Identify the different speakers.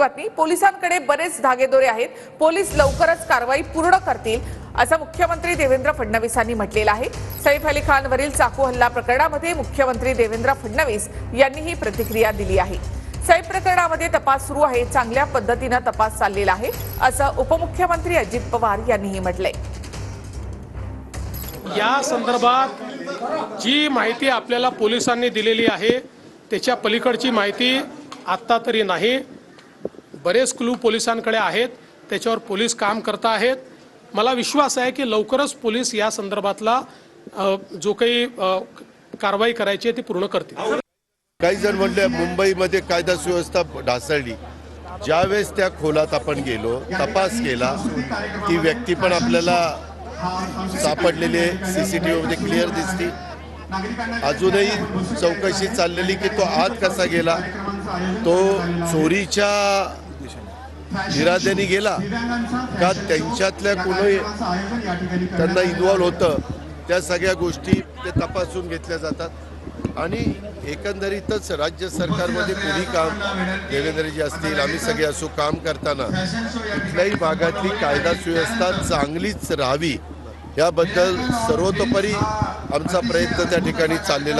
Speaker 1: बातमी पोलिसांकडे बरेच धागेदोरे आहेत। पोलीस लवकरच कारवाई पूर्ण करतील असं मुख्यमंत्री देवेंद्र फडणवीसांनी म्हटलेलं आहे। सैफ अली खानवरील चाकू हल्ला प्रकरणामध्ये मुख्यमंत्री देवेंद्र फडणवीस यांनी ही प्रतिक्रिया दिली आहे। सैफ प्रकरणामध्ये तपास सुरू आहे, चांगल्या पद्धतीने तपास चाललेला आहे असं उपमुख्यमंत्री अजित पवार यांनीही म्हटलंय।
Speaker 2: या संदर्भात जी माहिती आपल्याला पोलिसांनी दिलेली आहे त्याच्या पलीकडची माहिती आता तरी नाही। बरेच क्लू पोलिसांकडे आहेत, त्याच्यावर पोलीस काम करत आहेत। मला विश्वास आहे की लवकरच पोलीस या संदर्भातला जो काही कारवाई करायची आहे ती पूर्ण करतील।
Speaker 3: काही जण म्हणले मुंबईमध्ये कायदा सुव्यवस्था ढासळली। ज्यावेळेस त्या खोलात आपण गेलो, तपास केला, ती व्यक्ती पण आपल्याला सापडलेली सीसीटीव्ही मध्ये क्लिअर दिसती। अजूनही चौकशी चाललेली की तो आत कसा गेला, तो चोरीच्या इराद्याने गेला का त्यांच्यातल्या कोणी त्यांना इन्व्हॉल्व होतं, त्या सगळ्या गोष्टी ते तपासून घेतल्या जातात। आणि एकंदरीतच राज्य सरकारमध्ये पुढील काम देवेंद्रजी असतील, आम्ही सगळे असो, काम करताना कुठल्याही भागातली कायदा सुव्यवस्था चांगलीच राहावी याबद्दल सर्वतोपरी आमचा प्रयत्न त्या ठिकाणी चाललेला